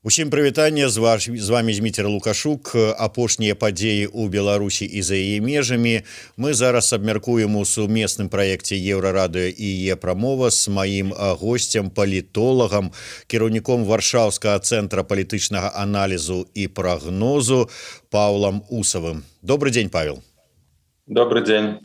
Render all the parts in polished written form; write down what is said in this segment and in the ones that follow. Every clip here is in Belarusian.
Усім прывітанне, з вами Зміцер Лукашук. Апошнія падзеі ў Беларусі і за яе межамі. Мы зараз абмяркуем у сумесным праекце Еўрарадыё і Е-прамова з маім госцем, палітолагам, кіраўніком Варшаўскага цэнтра палітычнага аналізу і прагнозу Паўлам Усавым. Добры дзень, Павел. Добрый день.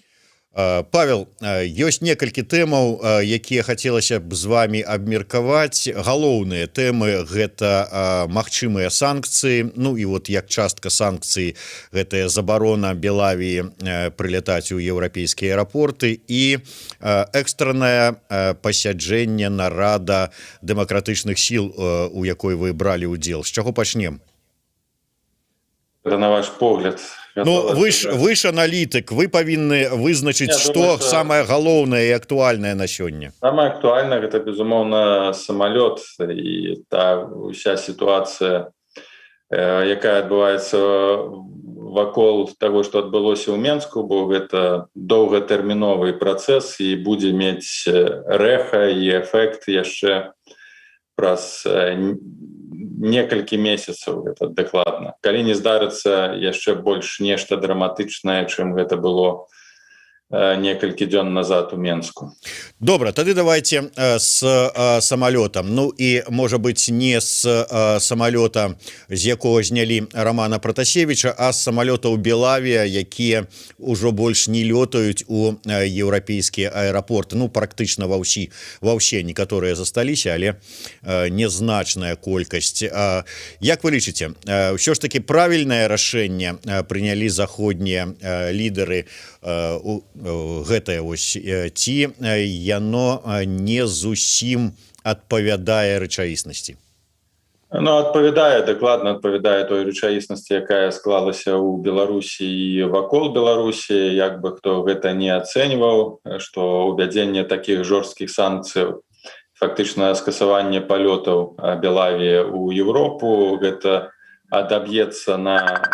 Павел, ёсць некалькі тэмаў, якія хацелася б з вами абмеркаваць. Галоўныя тэмы гэта магчымыя санкцыі. Ну і вот як частка санкцый гэтая забарона Белавіі прылятаць у еўрапейскія аэрапорты і экстранае пасяджэнне нарада дэмакратычных сіл, у якой вы бралі ўдзел. З чаго пачнем? На ваш погляд. Ну, вы ж аналітык, вы павінны вызначыць, што самае галоўнае і актуальнае на сёння. Самае актуальнае гэта, безумоўна, самалёт і та ўся сітуацыя, якая адбываецца вакол таго, што адбылося ў Менску, бо гэта доўгатэрміновы працэс і будзе мець рэха і эфект яшчэ праз некалькі месяцаў, гэта дакладна. Калі не здарыцца яшчэ больш нешта драматычнае, чым гэта было некалькі дзён назад у Менску. Добра, тады давайте з самалётам. Ну і, можа быць, не з самалёта, з якога знялі Рамана Пратасевіча, а з самалётаў Белавія, якія ўжо больш не лётаюць у еўрапейскія аэрапорты. Ну, практычна ва ўсе некаторыя засталіся, але незначная колькасць. Як вы лічыце, ўсё ж такі правільнае рашэнне прынялі заходнія лідары гэтае вось, ці яно не зусім адпавядае рэчаіснасці? Ну, адпавядае, дакладна адпавядае той рэчаіснасці, якая склалася ў Беларусі і вакол Беларусі, як бы хто гэта не ацэньваў, што ўвядзенне такіх жорсткіх санкцыяў, фактычна скасаванне палётаў Белавіі ў Еўропу, гэта адаб'ецца на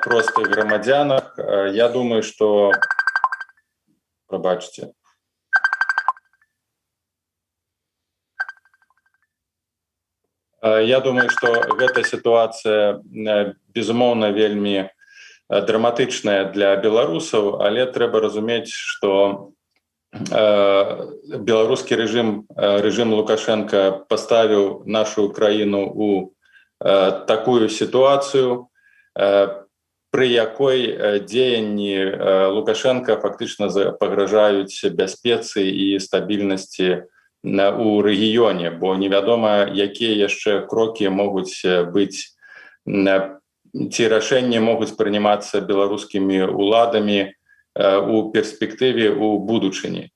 простых грамадзянах. Я думаю, што... Прабачце. Я думаю, што гэта сітуацыя, безумоўна, вельмі драматычная для беларусаў, але трэба разумець, што беларускі рэжым Лукашенка паставіў нашу краіну ў такую сітуацыю, пры якой дзеянні Лукашенка фактычна пагражаюць бяспецы і стабільнасці ў рэгіёне, бо невядома, якія яшчэ крокі могуць быць, ці рашэнні могуць прынимацца беларускімі уладамі у перспектыве, у будучыні.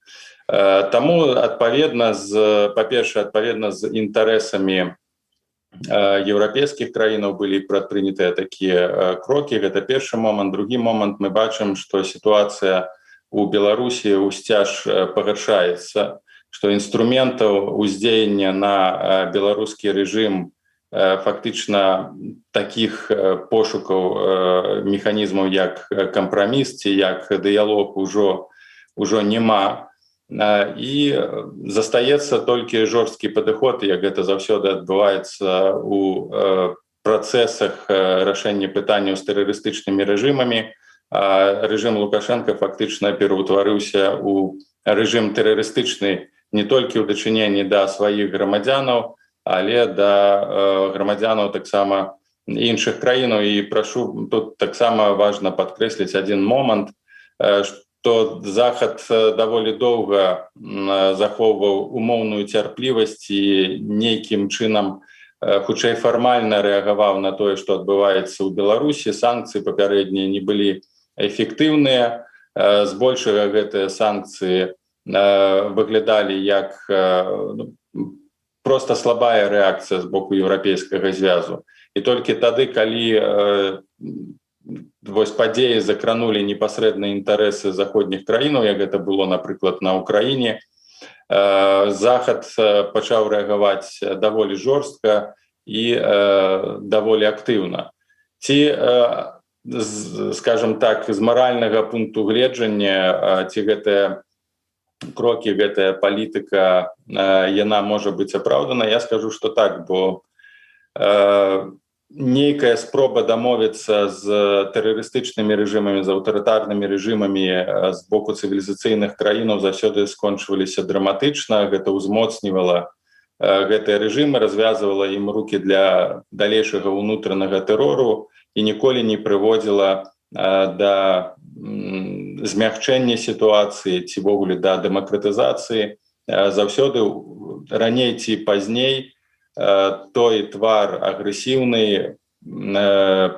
Таму, па-першае, адпаведна з інтарэсамі еўрапейскіх краінаў былі прадпрынятыя такія крокі. Гэта першы момант. Другі момант, мы бачым, што сітуацыя у Беларусі ўсцяж пагаршаецца, што інструментаў уздзеяння на беларускі рэжым, фактычна такіх пошукаў механізмаў, як кампраміс ці як дыялог, ужо няма. І застаецца толькі жорсткі падыход, як гэта заўсёды адбываецца у працэсах рашэння пытанняў з тэрарыстычнымі рэжымамі. Рэжым Лукашенка фактычна пераўтварыўся ў рэжым тэрарыстычны не толькі ў дачыненні да сваіх грамадзянаў, але да грамадзянаў таксама іншых краінаў. І прашу, тут таксама важна падкрэсліць адзін момант, то Захад даволі доўга захоўваў умоўную цярплівасць і нейкім чынам, хутчэй фармальна рэагаваў на тое, што адбываецца ў Беларусі. Санкцыі папярэднія не былі эфектыўныя. Збольшага гэтыя санкцыі выглядалі як проста слабая рэакцыя з боку еўрапейскага звязу. І толькі тады, калі вось падзеі закранулі непасрэдна інтарэсы заходніх краінаў, як гэта было, напрыклад, на Украіне, Захад пачаў рэагаваць даволі жорстка і даволі актыўна. Ці, скажем так, з маральнага пункту гледжання, ці гэтая крокі, гэтая палітыка, яна можа быць апраўдана. Я скажу, што так, бо нейкая спроба дамовіцца з тэрарыстычнымі рэжымамі, з аўтарытарнымі рэжымамі з боку цывілізацыйных краінаў заўсёды скончваліся драматычна. Гэта ўзмоцнівала гэтыя рэжымы, развязвала ім рукі для далейшага ўнутранага тэрору і ніколі не прыводзіла да змягчэння сітуацыі ці ввогуле да дэмакратызацыі. Заўсёды раней ці пазней той твар агрэсіўны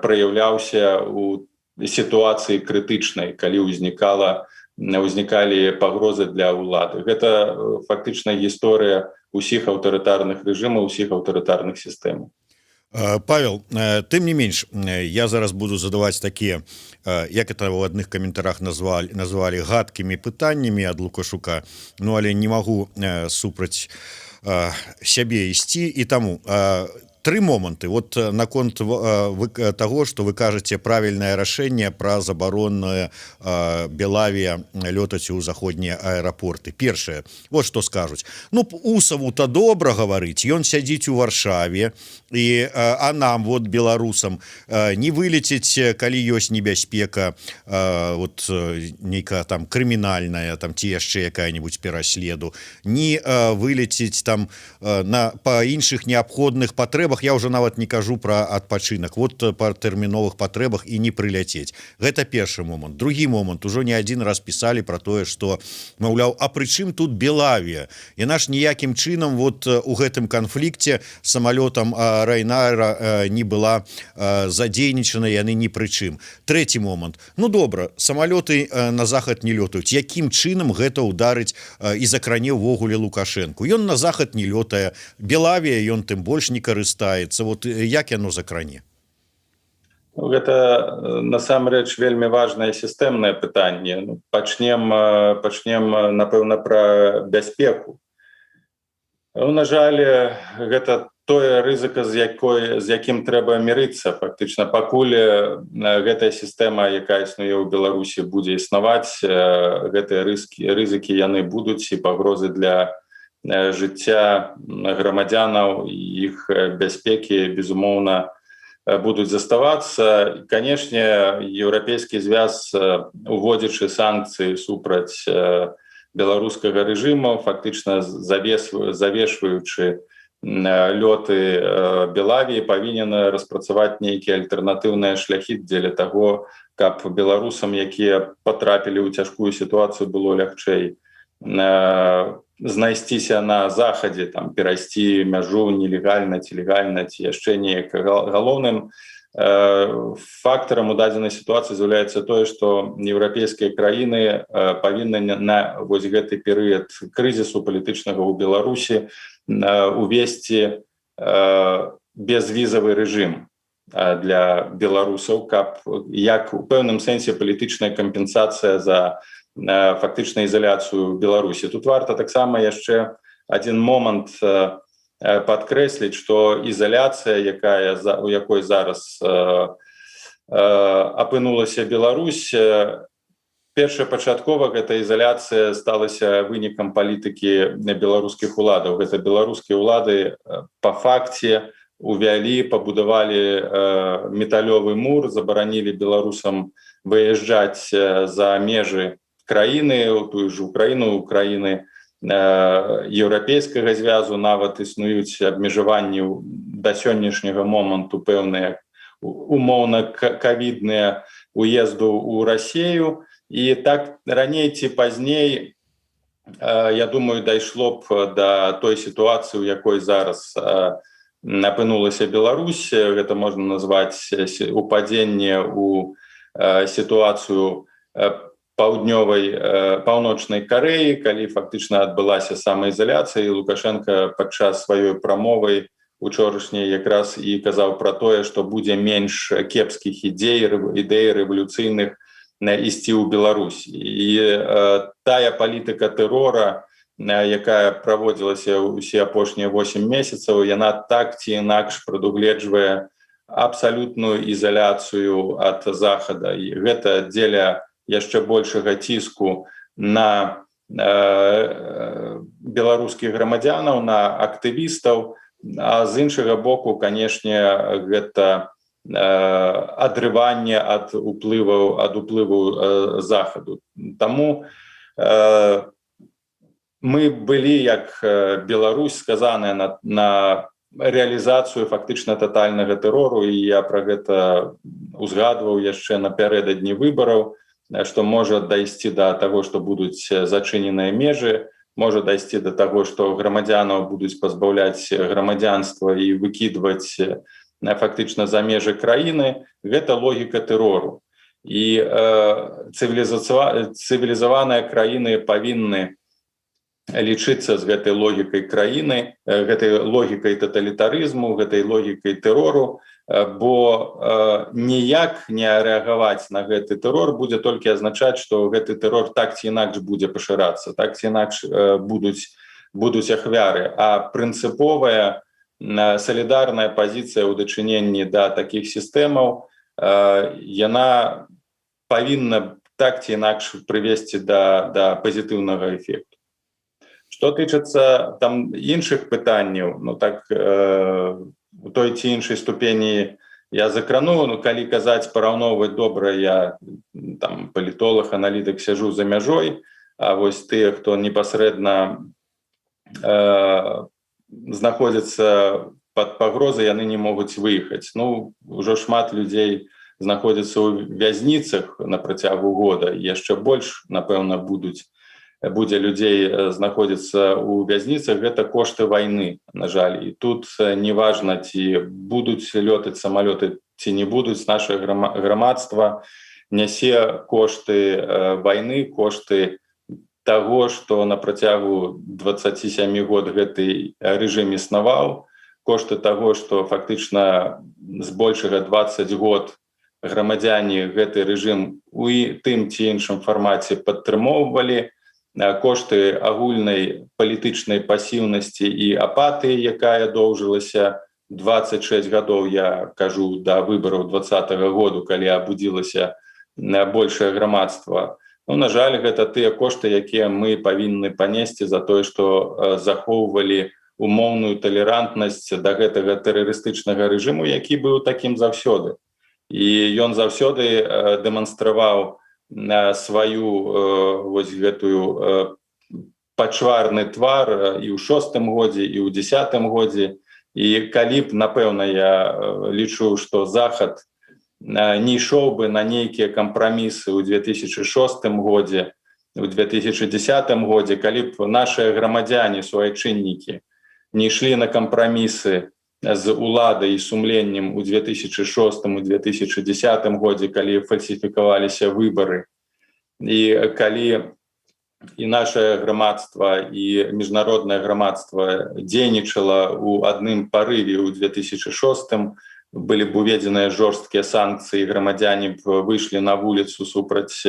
праяўляўся ў сітуацыі крытычнай, калі ўзнікалі пагрозы для ўлады. Гэта фактычна гісторыя ўсіх аўтарытарных рэжымаў, усіх аўтарытарных сістэм. Павел, тым не менш, я зараз буду задаваць такія, як это ў адных каментарах назвалі гадкімі пытаннямі ад Лукашука, ну але не магу супраць сябе ісці, і таму тры моманты. Вот наконт таго, што вы кажаце правільнае рашэнне пра забаронную Белавія лётаць у заходнія аэрапорты. Першае, вот што скажуць. Ну, Усаву-то добра гаварыць, ён сядзіць у Варшаве, а нам, вот беларусам, не вылеціць, калі ёсць небяспека, вот нейкая там крымінальная, там ці яшчэ якая-нибудь пераследу, не вылеціць там па іншых неабходных патрэбах. Я уже нават не кажу про адпачынак, вот па тэрміновых патрэбах і не прыляцець. Гэта першы момант. Другі момант, ужо не адзін раз пісалі про тое, што, маўляў, а пры чым тут Белавія? Яна ж ніякім чынам вот у гэтым канфлікце самалётам Райнайра не была задзейнічана, яны ні пры чым. Трэці момант. Ну добра, самалёты на захад не лётаюць. Якім чынам гэта ўдарыць і закране ўвогуле Лукашэнку? Ён на захад не лётае. Белавія ён тым больш не карыстаецца. Вот як яно закране? Гэта насамрэч вельмі важнае сістэмнае пытанне. Пачнем, напэўна, пра бяспеку. На жаль, гэта тое рызыка, з якім трэба мірыцца. Фактычна, пакуль гэтая сістэма, якая існуе ў Беларусі, будзе існаваць, гэтыя рызыкі яны будуць, і пагрозы для жыцця грамадзянаў і іх бяспекі, безумоўна, будуць заставацца. Канешне, еўрапейскі звяз, уводзячы санкцыі супраць беларускага рэжыму, фактычна завешваючы лёты Белавіі, павінен распрацаваць нейкія альтэрнатыўныя шляхі дзеля таго, каб беларусам, якія патрапілі ў цяжкую сітуацыю, было лягчэй знайсціся на захадзе, там перайсці мяжу нелегальна ці легальна, ці яшчэ неяк. Галоўным фактарам у дадзенай сітуацыі з'яўляецца тое, што еўрапейскія краіны павінны на вось гэты перыяд крызісу палітычнага ў Беларусі увесці безвізавы рэжым для беларусаў, каб як у пэўным сэнсе палітычная кампенсацыя за фактычна ізаляцыю Беларусі. Тут варта таксама яшчэ адзін момант падкрэсліць, што ізаляцыя, у якой зараз апынулася Беларусь, першапачаткова гэта ізаляцыя сталася вынікам палітыкі беларускіх уладаў. Гэта беларускія ўлады па факце пабудавалі металёвы мур, забаранілі беларусам выязджаць за межы краіны, у тую ж Украіну, Украіны еўрапейскага звязу, нават існуюць абмежаванні да сённяшняга моманту пэўныя умоўна кавідныя уезду ў Расію. І так раней ці пазней, я думаю, дайшло б да той сітуацыі, у якой зараз апынулася Беларусь. Гэта можна назваць упадзенне ў сітуацыю паўночнай Карэі, калі фактычна адбылася самаізаляцыя, і Лукашенко падчас сваёй прамовы учорашняй якраз і казаў пра тое, што будзе менш кепскіх ідэй рэвалюцыйных ісці ў Беларусь. І тая палітыка тэрора, якая праводзілася ўсе апошнія 8 месяцаў, яна так ці інакш прадугледжвае абсалютную ізаляцыю ад захада. І гэта дзеля яшчэ большага ціску на беларускіх грамадзянаў, на актывістаў, а з іншага боку, канешне, гэта адрыванне ад уплыву захаду. Таму мы былі, як Беларусь, сказаныя на рэалізацыю фактычна татальнага тэрору, і я пра гэта узгадваў яшчэ напярэдадні выбараў, што можа дайсці да таго, што будуць зачыненыя межы, можа дайсці да таго, што грамадзянаў будуць пазбаўляць грамадзянства і выкідваць фактычна за межы краіны. Гэта логіка тэрору. І цывілізаваныя краіны павінны лічыцца з гэтай логікай краіны, гэтай логікай таталітарызму, гэтай логікай тэрору, бо ніяк не рэагаваць на гэты тэрор будзе толькі азначаць, што гэты тэрор так ці інакш будзе пашырацца, так ці інакш будуць ахвяры. А прынцыповая салідарная пазіцыя ў дачыненні да такіх сістэмаў, яна павінна так ці інакш прывесці да пазітыўнага эфекту. Што тычыцца там іншых пытанняў, ну так у той ці іншай ступені я закрану, ну калі казаць, параўноўваць добра, я там палітолог, аналітык, сяджу за мяжой, а вось тыя, хто непасрэдна знаходзяцца пад пагрозай, яны не могуць выехаць. Ну, ужо шмат людзей знаходзяцца ў вязніцах на працягу года, яшчэ больш, напэўна, будзе людзей знаходзіцца ў вязніцах. Гэта кошты вайны, на жаль. І тут неважна, ці будуць лётаць самалёты, ці не будуць, наше грамадства нясе кошты вайны, кошты таго, што на працягу 27 год гэты рэжым існаваў, кошты таго, што фактычна збольшага 20 год грамадзяне гэты рэжым у тым ці іншым фармаце падтрымоўвалі, кошты агульнай палітычнай пасіўнасці і апатыі, якая доўжылася 26 гадоў, я кажу, да выбараў 2020 году, калі абудзілася большае грамадства. Ну, на жаль, гэта тыя кошты, якія мы павінны панесці за тое, што захоўвалі умоўную талерантнасць да гэтага тэрарыстычнага рэжыму, які быў такім заўсёды. І ён заўсёды дэманстраваў сваю вось гэтую пачварны твар і ў 6-м годзе, і ў 10-м годзе. І калі б, напэўна, я лічу, што Захад не ішоў бы на нейкія кампрамісы ў 2006 годзе, у 2010 годзе, калі б нашыя грамадзяне, суайчыннікі не ішлі на кампрамісы з уладай і сумленнем у 2006 і 2010 годзе, калі фальсіфікаваліся выбары, і калі і наше грамадства, і міжнароднае грамадства дзейнічала ў адным парыве ў 2006, былі б уведзеныя жорсткія санкцыі, грамадзяне б выйшлі на вуліцу супраць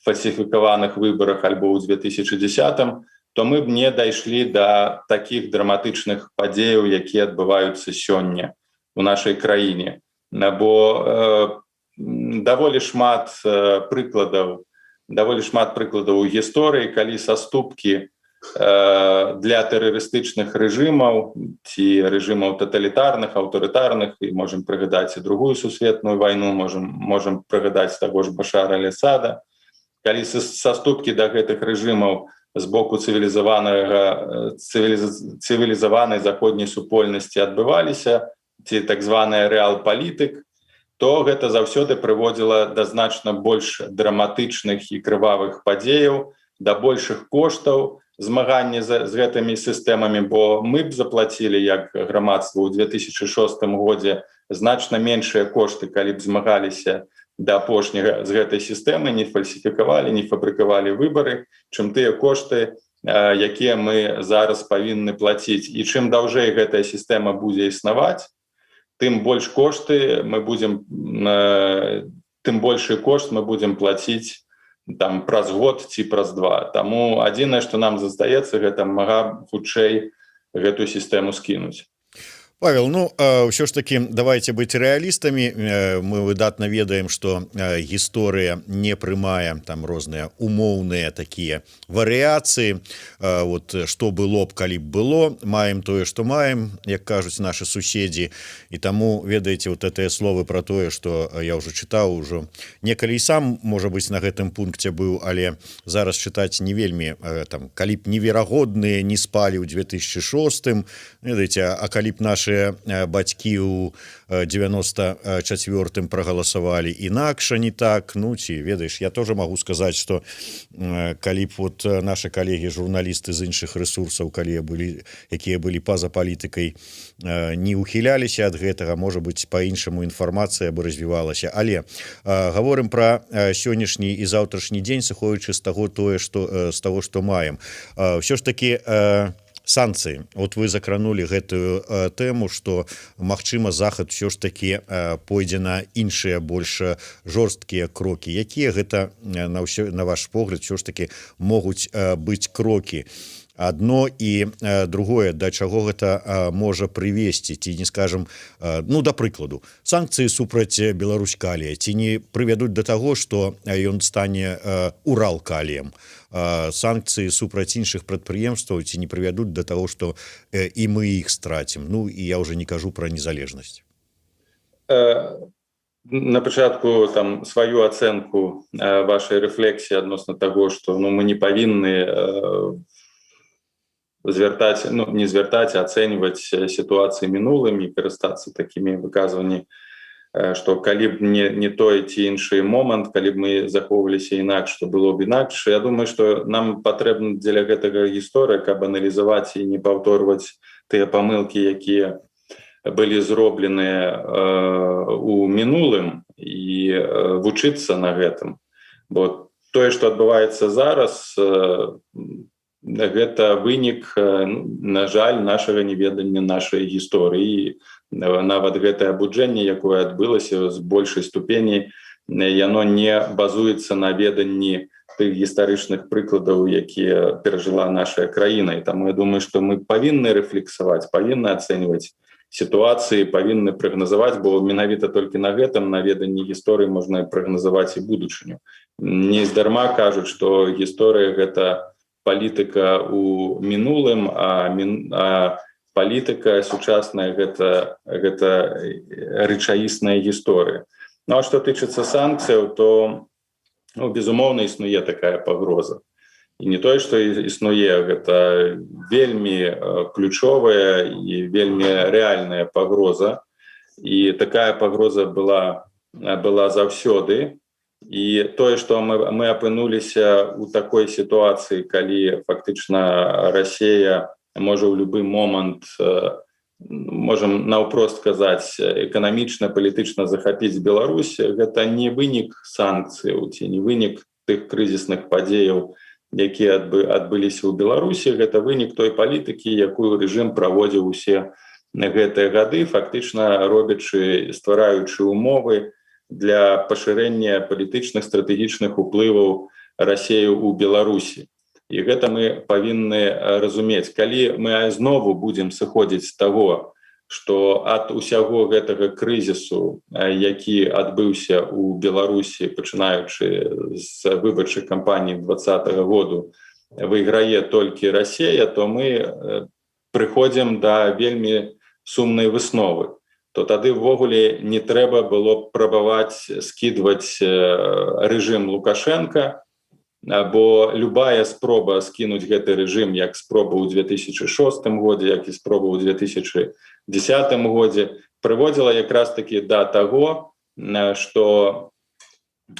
фальсіфікаваных выбарах альбо ў 2010, то мы б не дайшлі да такіх драматычных падзеяў, якія адбываюцца сёння у нашай краіне. Бо даволі шмат прыкладаў у гісторыі, калі саступкі для тэрарыстычных рэжымаў ці рэжымаў таталітарных, аўтарытарных, і можам прыгадаць і другую сусветную вайну, можам прыгадаць таго ж Башара аль-Асада, калі саступкі да гэтых рэжымаў з боку цывілізаванай заходняй супольнасці адбываліся, ці так званая рэал-палітык, то гэта заўсёды прыводзіла да значна больш драматычных і крывавых падзеяў, да большых коштаў змагання з гэтымі сістэмамі, бо мы б заплацілі як грамадства ў 2006 годзе значна меншыя кошты, калі б змагаліся да апошняга з гэтай сістэмы, не фальсіфікавалі, не фабрыкавалі выбары, чым тыя кошты, якія мы зараз павінны плаціць. І чым даўжэй гэтая сістэма будзе існаваць, тым больш кошты мы будзем, тым большы кошт мы будзем плаціць там праз год ці праз два. Таму адзінае, што нам застаецца, гэта мага хутчэй гэтую сістэму скінуць. Павел, ну ўсё ж таки давайте быть рэалістамі. Мы выдатна ведаем, что гісторыя не прымае там розныя умоўныя такія варыяцыі. Вот что было б, калі б было, маем тое, что маем, як кажуць наши суседзі. І таму ведаеце вот гэтыя словы про тое, что я уже чытаў ужо некалі і сам, можа быть, на гэтым пункце быў, але зараз чытаць не вельмі там, калі б неверагодныя не спалі ў 2006, ведаеце, а калі б наши бацькі ў 94-м прагаласавалі інакша не так. Ну ці ведаеш, я тоже могу сказаць, что калі б вот наши калегі журналісты з іншых ресурсаў, якія былі па-за палітыкай, не ухіляліся ад гэтага, можа быть, по-іншаму інфармацыя бы развівалася. Але гаворым про сённяшні і заўтрашні дзень, сыходзячы з таго, што маем. Ўсё ж таки санкцыі. Вот вы закранули гэтую тэму, што магчыма захад все ж таки пойдзе на іншыя больш жорсткія крокі. Якія гэта на ваш погляд все ж таки могуць быць крокі? Одно і другое, да чаго гэта можа прывесці, ці не скажем, ну, да прыкладу, санкцыі супраць Беларусь-калія, ці не прывядуць да таго, што ён стане Урал-каліем, санкцыі супраць іншых прадпрыемстваў, ці не прывядуць да таго, што і мы іх страцім. Ну, і я ўжо не кажу пра незалежнасць. На пачатку там сваю ацэнку вашай рэфлексіі адносна таго, што мы не павінны не звяртаць, а ацэньваць сітуацыі мінулымі, карыстацца такімі выказваннямі, што калі б не той ці іншы момант, калі б мы захоўваліся інакш, што было б інакш. Я думаю, што нам патрэбна дзеля гэтага гісторыя, каб аналізаваць і не паўторваць тыя памылкі, якія былі зробленыя у мінулым, і вучыцца на гэтым. Бо тое, што адбываецца зараз, гэта вынік, на жаль, нашага неведання нашай гісторыі. Нават гэтае абуджэнне, якое адбылася з большай ступені, яно не базуецца на веданні тых гістарычных прыкладаў, якія перажыла наша краіна. І таму я думаю, што мы павінны рэфлексаваць, павінны ацэньваць сітуацыі, павінны прагназаваць, бо менавіта толькі на гэтым, на веданні гісторыі, можна прагназаваць і будучыню. Не здарма кажуць, што гісторыя — гэта палітыка ў мінулым, а палітыка сучасная — гэта рэчаісная гісторыя. Ну а што тычыцца санкцыяў, то безумоўна існуе такая пагроза. І не тое, што існуе, гэта вельмі ключовая і вельмі рэальная пагроза. І такая пагроза была заўсёды. І тое, што мы апынуліся ў такой сітуацыі, калі фактычна Расія можа ў любы момант, можам наўпрост казаць, эканамічна, палітычна захапіць Беларусь, гэта не вынік санкцыяў ці не вынік тых крызісных падзеяў, якія адбыліся ў Беларусі, гэта вынік той палітыкі, якую рэжым праводзіў усе гэтыя гады, фактычна ствараючы умовы для пашырэння палітычных стратэгічных уплываў Расіі ў Беларусі. І гэта мы павінны разумець. Калі мы знову будзем сыходзіць з таго, што ад усяго гэтага крызісу, які адбыўся ў Беларусі, пачынаючы з выбарчай кампаніі 2020 году, выйграе толькі Расія, то мы прыходзім да вельмі сумнай высновы. То тады ввогуле не трэба было прабаваць скідваць рэжым Лукашенка, бо любая спроба скінуць гэты рэжым, як спроба ў 2006 годзе, як і спроба ў 2010 годзе, прыводзіла якраз такі да таго, што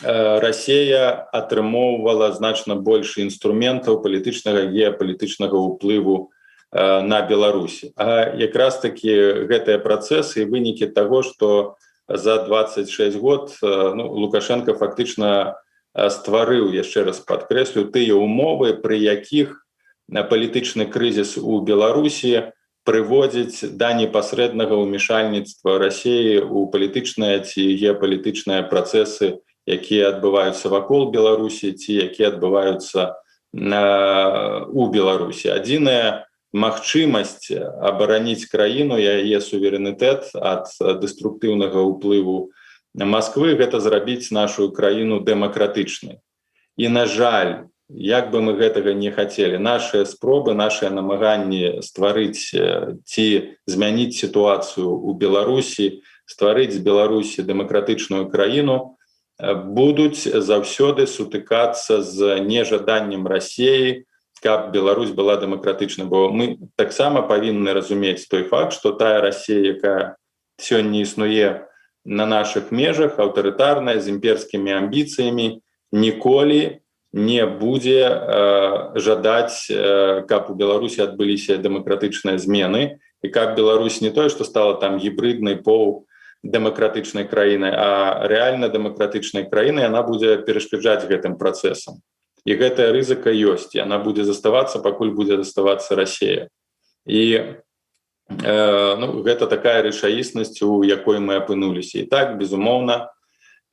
Расія атрымоўвала значна больш інструментаў палітычнага, геапалітычнага ўплыву на Беларусі. А якраз такі гэтыя працэсы і вынікі таго, што за 26 год Лукашенко фактычна стварыў, яшчэ раз падкрэслю, тыя умовы, пры якіх палітычны крызіс у Беларусі прыводзіць да непасрэднага ўмешальніцтва Расіі ў палітычныя ці геапалітычныя працэсы, якія адбываюцца вакол Беларусі ці якія адбываюцца у Беларусі. Адзінае, магчымасць абараніць краіну, яе суверэнітэт ад дэструктыўнага ўплыву Масквы, гэта зрабіць нашу краіну дэмакратычнай. І, на жаль, як бы мы гэтага не хацелі, нашыя спробы, нашыя намаганні стварыць ці змяніць сітуацыю ў Беларусі, стварыць з Беларусі дэмакратычную краіну, будуць заўсёды сутыкацца з нежаданнем Расіі, каб Беларусь была дэмакратычнай. Бо мы таксама павінны разумець той факт, што тая Расія, якая сёння існуе на нашых межах, аўтарытарная, з імперскімі амбіцыямі, ніколі не будзе жадаць, каб у Беларусі адбыліся дэмакратычныя змены, і каб Беларусь не тое, што стала там гібрыднай дэмакратычнай краінай, а рэальна дэмакратычнай краінай, яна будзе перашкаджаць гэтым працэсам. І гэтая рызыка ёсць, яна будзе заставацца, пакуль будзе заставацца Расія. І гэта такая рэчаіснасць, у якой мы апынуліся. І так, безумоўна,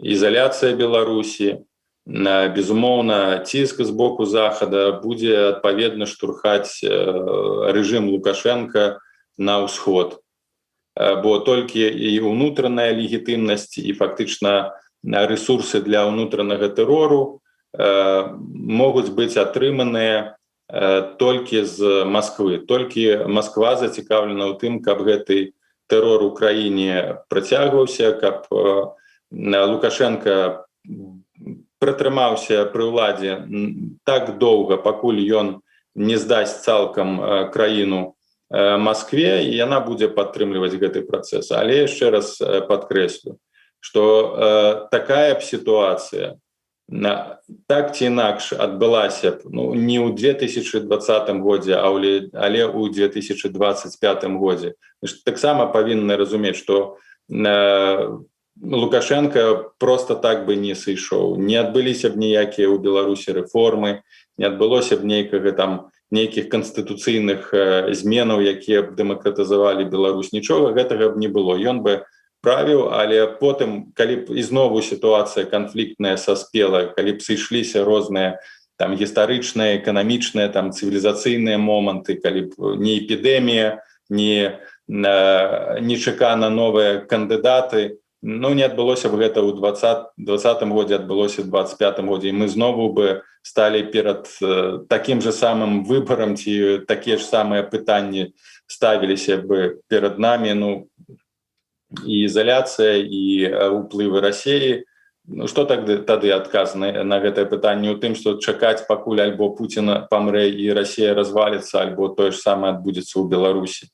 ізаляцыя Беларусі, безумоўна, ціск з боку Захада будзе адпаведна штурхаць рэжым Лукашенка на ўсход. Бо толькі і ўнутраная легітымнасць, і фактычна рэсурсы для ўнутранага тэрору могуць быць атрыманыя толькі з Масквы. Толькі Масква зацікаўлена ў тым, каб гэты тэрор у краіне працягваўся, каб Лукашенко пратрымаўся пры ўладзе так доўга, пакуль ён не здасць цалкам краіну Маскве, і яна будзе падтрымліваць гэты працэс. Але яшчэ раз падкрэслю, што такая б сітуацыя так ці інакш адбылася б не ў 2020 годзе, але ў 2025 годзе. Таксама павінны разумець, што Лукашенко просто так бы не сышоў. Не адбыліся б ніякія ў Беларусі рэформы, не адбылося б нейкіх канстытуцыйных зменаў, якія б дэмакратызавалі Беларусь. Нічога гэтага б не было. Ён бы правіў, але потым, калі б ізноў сітуацыя канфліктная саспела, калі б сышліся розныя гістарычныя, эканамічныя, цывілізацыйныя моманты, калі б не эпідэмія, не нечакана новыя кандыдаты, не адбылося б гэта ў 2020 годзе, адбылося ў 2025 годзе, і мы знову бы сталі перад такім же самым выбарам, ці такія ж самыя пытанні ставіліся бы перад намі, і ізаляцыя, і ўплывы Расіі. Што тады адказ на гэтае пытанне? У тым, што чакаць, пакуль альбо Пуціна памрэ і Расія разваліцца, альбо тое ж самае адбудзецца ў Беларусі.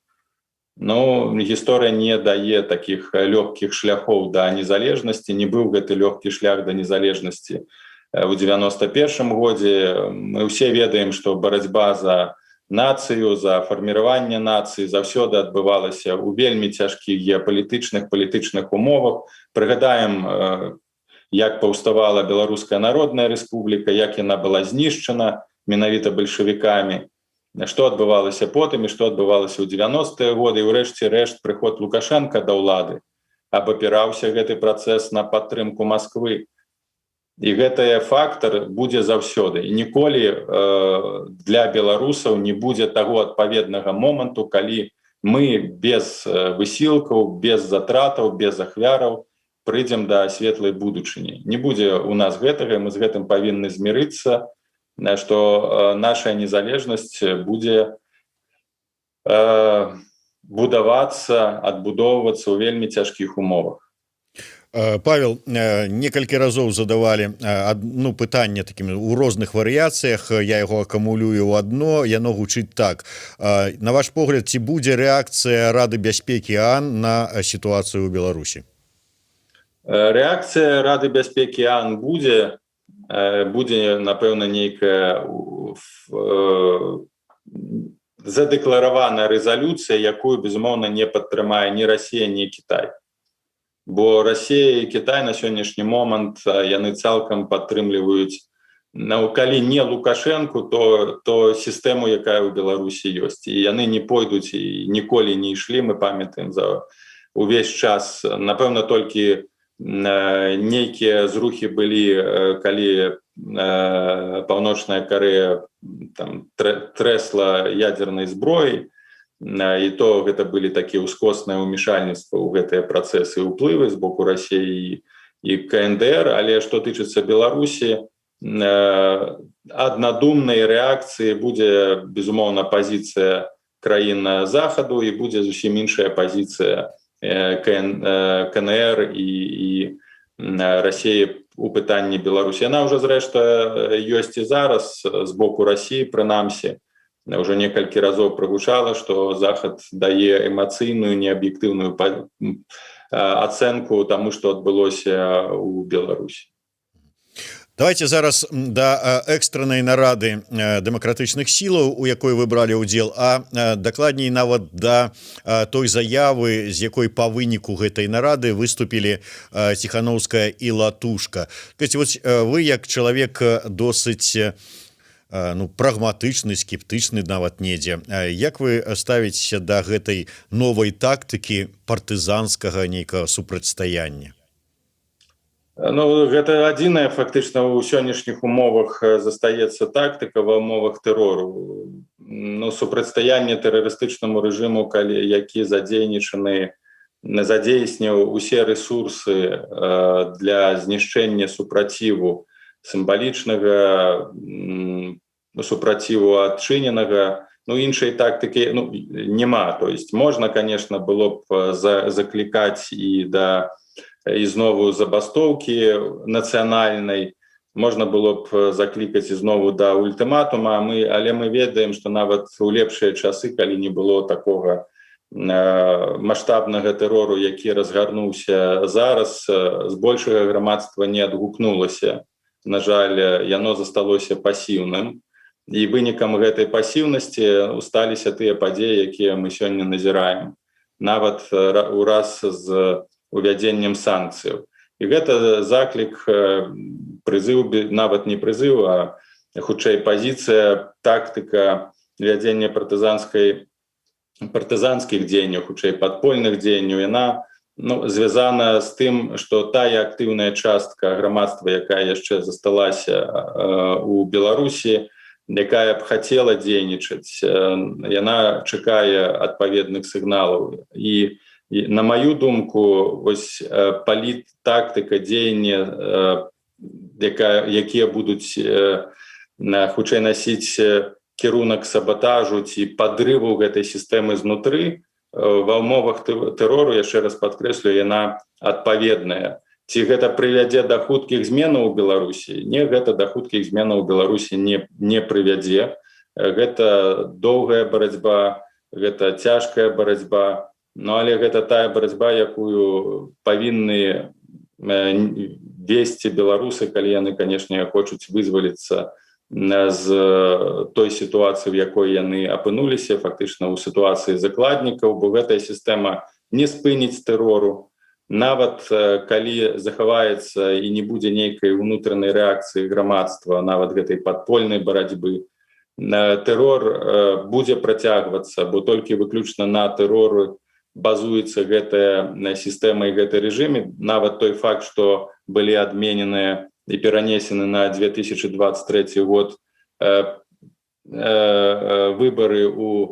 Гісторыя не дае такіх лёгкіх шляхоў да незалежнасці. Не быў гэты лёгкі шлях да незалежнасці ў 91 годзе. Мы ўсе ведаем, што барацьба за нацыю, за фарміраванне нацыі заўсёды адбывалася ў вельмі цяжкіх палітычных умовах. Прыгадаем, як паўставала Беларуская Народная Рэспубліка, як яна была знішчана менавіта бальшавікамі, што адбывалася потым і што адбывалася ў 90-е годы. І ўрэшце рэшт прыход Лукашенка да ўлады абапіраўся гэты працэс на падтрымку Масквы. І гэты фактар будзе заўсёды. І ніколі для беларусаў не будзе таго адпаведнага моманту, калі мы без высілкаў, без затратаў, без ахвяраў прыйдзем да светлай будучыні. Не будзе у нас гэтага, мы з гэтым павінны змірыцца, што наша незалежнасць будзе будавацца, адбудоўвацца ў вельмі цяжкіх умовах. Павел, некалькі разоў задавалі пытанне такімі у розных варыяцыях, я яго акумулюю ў адно, яно гучыць так. На ваш погляд, ці будзе рэакцыя Рады бяспекі ААН на сітуацыю ў Беларусі? Рэакцыя Рады бяспекі ААН будзе, напэўна, нейкая задэклараваная рэзалюцыя, якую, безумоўна, не падтрымае ні Расія, ні Кітай. Бо Расія і Кітай на сённяшні момант яны цалкам падтрымліваюць, калі не Лукашенку, то сістэму, якая ў Беларусі ёсць. І яны не пойдуць і ніколі не ішлі, мы памятаем за увесь час. Напэўна, толькі нейкія зрухі былі, калі Паўночная Карэя там трэсла ядернай зброяй, і то гэта былі такія ўскосныя ўмешальніцтва ў гэтыя працэсы ўплывы з боку Расіі і КНДР. Але што тычыцца Беларусі, аднадумнай рэакцыі будзе, безумоўна, пазіцыя краін захаду, і будзе зусім іншая пазіцыя КНР і Расіі у пытанні Беларусі. Яна ўжо, зрэшта, ёсць і зараз з боку Расіі, прынамсі. Уже некалькі разоў прагучала, што Захад дае эмацыйную, неаб'ектыўную ацэнку таму, што адбылося ў Беларусі. Давайте зараз да экстраннай нарады дэмакратычных сілаў, у якой вы бралі ўдзел, а дакладней нават да той заявы, з якой па выніку гэтай нарады выступілі Ціханаўская і Латушка. То есть вы як чалавек досыць прагматычны, скептычны нават недзе. Як вы ставіцеся да гэтай новай тактыкі партызанскага нейкага супрацьстаяння? Гэта адзіная фактычна ў сённяшніх умовах застаецца тактыка ва ўмовах тэрору. Супрацьстаянне тэрарыстычнаму рэжыму, які задзейсніў усе рэсурсы для знішчэння супраціву сімвалічнага, супраціву адчыненага, іншай тактыкі няма. То есть можна, конечно, было б заклікаць і знову забастоўкі нацыянальнай, можна было б заклікаць знову да ультыматума, але мы ведаем, што нават у лепшыя часы, калі не было такога маштабнага тэрору, які разгарнуўся зараз, збольшага грамадства не адгукнулася. На жаль, яно засталося пасіўным, і вынікам гэтай пасіўнасці сталіся тыя падзеі, якія мы сёння назіраем, нават ураз з увядзеннем санкцыяў. І гэта заклік, прызыў, нават не прызыў, а хутчэй пазіцыя, тактыка вядзення партызанскіх дзеянняў, хутчэй падпольных дзеянняў, яна звязана з тым, што тая актыўная частка грамадства, якая яшчэ засталася у Беларусі, якая б хацела дзейнічаць, яна чакае адпаведных сігналаў. І на маю думку, тактыка дзеяння, якія будуць хутчэй насіць кірунак сабатажу ці падрыву гэтай сістэмы знутры, ва ўмовах тэрору, яшчэ раз падкрэслю, яна адпаведная. Ці гэта прывядзе да хуткіх зменаў у Беларусі? Не, гэта да хуткіх зменаў у Беларусі не прывядзе. Гэта доўгая барацьба, гэта цяжкая барацьба, але гэта тая барацьба, якую павінны весці беларусы, калі яны, канешне, хочуць вызваліцца з той сітуацыі, в якой яны апынуліся, фактычна ў сітуацыі закладнікаў, бо гэтая сістэма не спыніць тэрору. Нават калі захаваецца і не будзе нейкай унутранай рэакцыі грамадства, нават гэтай падпольнай барацьбы, тэрор будзе працягвацца, бо толькі выключна на тэроры базуецца гэтая сістэма і гэты рэжым. Нават той факт, што былі адмененыя і перанесены на 2023 год выбары ў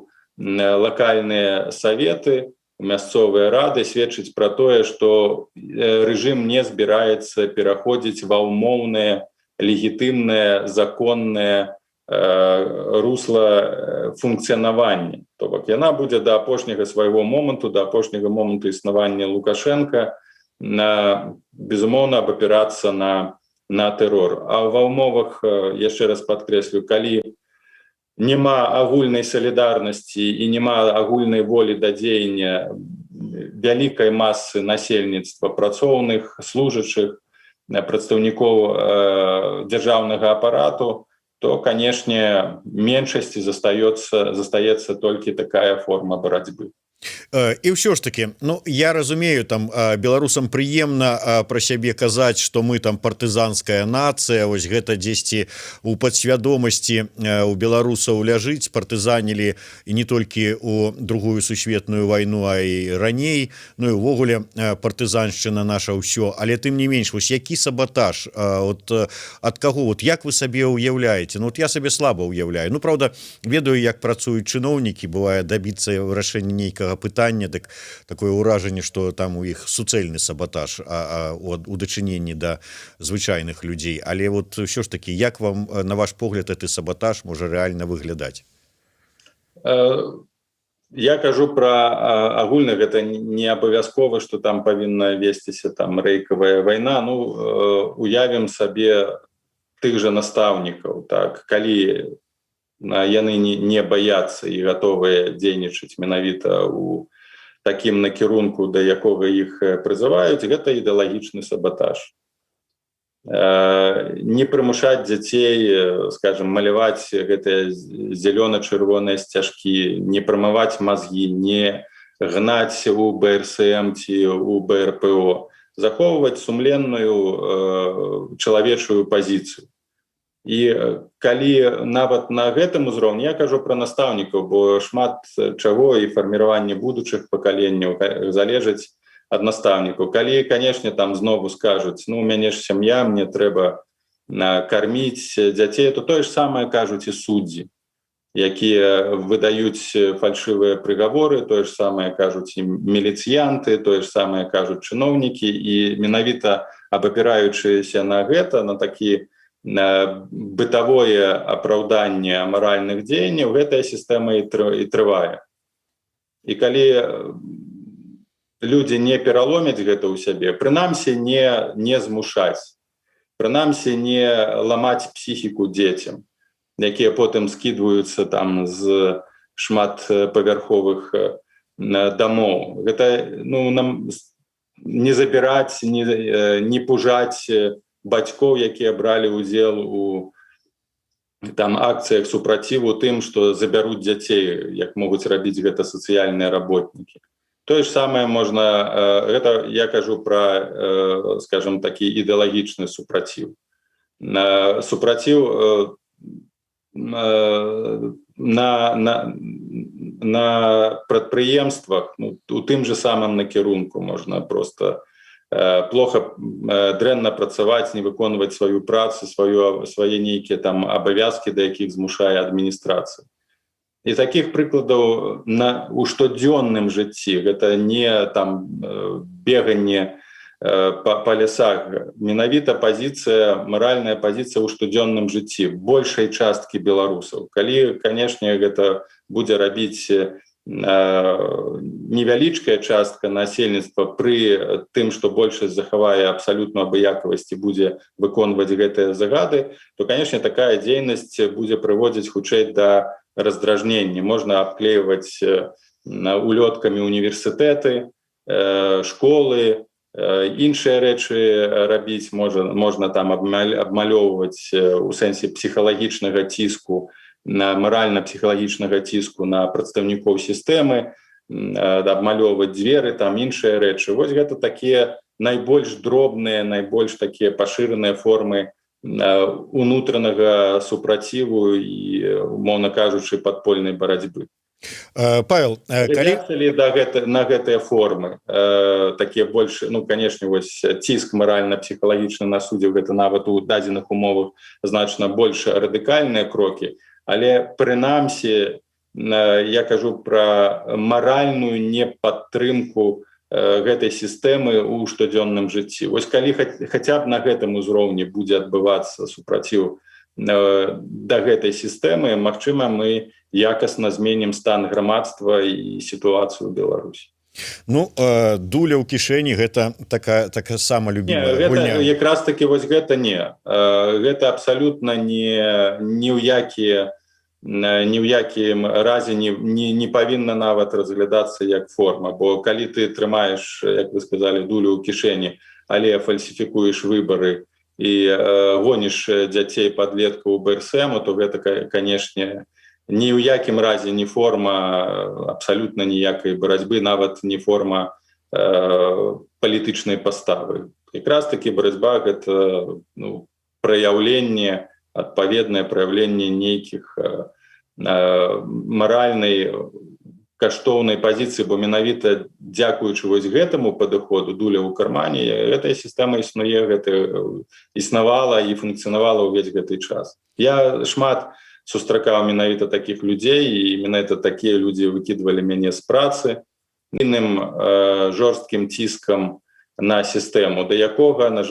лакальныя саветы, мясцовыя рады, сведчыць пра тое, што рэжым не збіраецца пераходзіць ва ўмоўнае, легітымнае, законнае русла функцыянавання. То бок яна будзе да апошняга свайго моманту, да апошняга моманту існавання Лукашенка, безумоўна, абапірацца на тэрор. А ва ўмовах, яшчэ раз падкрэслю, калі няма агульнай салідарнасці і няма агульнай волі да дзеяння вялікай масы насельніцтва, працоўных, служачых, прадстаўнікоў дзяржаўнага апарату, то, канешне, меншасці застаецца толькі такая форма барацьбы. І ўсё ж таки, ну я разумею, там беларусам прыемна пра сябе казаць, што мы там партызанская нацыя, вось гэта дзесьці у падсвядомасці у беларусаў ляжыць, партызанілі і не толькі у другую сусветную вайну, а і раней, ну і ўвогуле партызаншчына наша ўсё, але тым не менш, вось які саботаж от ад каго, вот як вы сабе ўяўляеце? Ну вот я сабе слаба ўяўляю, ну правда ведаю, як працуюць чыноўнікі, бывае дабіцца вырашэння нейкага пытання, так такое ўражанне, што там у іх суцэльны саботаж у дачыненні да звычайных людзей, але вот ўсё ж таки, як вам на ваш погляд гэты саботаж можа рэальна выглядаць? Я кажу пра агульна, гэта не абавязкова, што там павінна весціся там рэйкавая вайна. Ну уявім сабе тых жа настаўнікаў, так, калі яны не баяцца і гатовыя дзейнічаць менавіта у такім накірунку, да якога іх прызываюць, гэта ідэалагічны саботаж. Не прымушаць дзяцей, скажем, маляваць гэтыя зелёна-чырвоныя сцяжкі, не прамываць мазгі, не гнаць у БРСМ ці у БРПО, захоўваць сумленную чалавечую пазіцыю. І калі нават на гэтым узроўні, я кажу пра настаўнікаў, бо шмат чаго і фарміраванне будучых пакаленняў залежыць ад настаўнікаў. Калі, канешне, там знову скажуць, ну, у мяне ж сям'я, мне трэба карміць дзяцей, то тое ж самае кажуць і суддзі, якія выдаюць фальшывыя прыгаворы, тое ж самае кажуць і міліцыянты, тое ж самае кажуць чыноўнікі, і менавіта абапіраючыся на гэта, на такі бытавое апраўданне амаральных дзеянняў, гэтая сістэма і трывае. І калі людзі не пераломяць гэта ў сябе, прынамсі не змушаць, прынамсі не ламаць псіхіку дзецям, якія потым скідваюцца там з шматпавярховых дамоў. Гэта, ну, нам не забіраць, не пужаць бацькоў, якія бралі ўдзел у там акцыях супраціву тым, што забяруць дзяцей, як могуць рабіць гэта сацыяльныя работнікі. Тое ж самае можна, гэта я кажу пра, скажем, такі ідэалагічны супраціў. Супраціў на прадпрыемствах, ну, у тым же самым накірунку можна просто плохо, дрэнна працаваць, не выконваць сваю працу, свае нейкія там абавязкі, да якіх змушае адміністрацыя. І такіх прыкладаў у штодзённым жыцці, гэта не там беганне па лясах, менавіта пазіцыя, маральная пазіцыя ў штодзённым жыцці большай часткі беларусаў. Калі, канешне, гэта будзе рабіць невялічкая частка насельніцтва пры тым, што большасць захавае абсалютную абыякавасць і будзе выконваць гэтыя загады, то, канешне, такая дзейнасць будзе прыводзіць хутчэй да раздражнення. Можна абклеіваць улёткамі універсітэты, школы, іншыя рэчы рабіць, можна там абмалёўваць у сэнсе псіхалагічнага ціску, на маральна-псіхалагічнага ціску на прадстаўнікоў сістэмы, абмалёўваць дзверы, там іншыя рэчы. Вось гэта такія найбольш дробныя, найбольш такія пашыраныя формы унутранага супраціву і, умоўна кажучы, падпольнай барацьбы. Павел, калі на гэтыя формы такія больш, ну, канешне, вось ціск маральна-псіхалагічны на суддзяў, гэта нават у дадзеных умовах значна больш радыкальныя крокі, але прынамсі я кажу пра маральную непадтрымку гэтай сістэмы ў штодзённым жыцці. Вось калі хаця б на гэтым узроўні будзе адбывацца супраціў да гэтай сістэмы, магчыма, мы якасна зменім стан грамадства і сітуацыю ў Беларусі. Ну, дуля ў кішэні гэта такая сама любімая гульня. Якраз таки вось гэта не. Гэта абсалютна ні ў якім разе не павінна нават разглядацца як форма, бо калі ты трымаеш, як вы сказали, дулю ў кішэні, але фальсіфікуеш выбары і гоніш дзяцей падлеткаў у БРСМ, то гэта, канешне, ні ў якім разе не форма абсалютна ніякай барацьбы, нават не форма палітычнай паставы. Якраз таки барацьба гэта праяўленне, адпаведнае праяўленне нейкіх маральнай каштоўнай пазіцыі, бо менавіта дзякуючы вось гэтаму падыходу дуля ў кармане, гэтая сістэма існуе, існавала і функцыянавала ўвесь гэты час. Я шмат сустракаў менавіта такіх людзей, і менавіта такія людзі выкідвалі мяне з працы, іным жорсткім ціскам на сістэму, да якога, на жаль,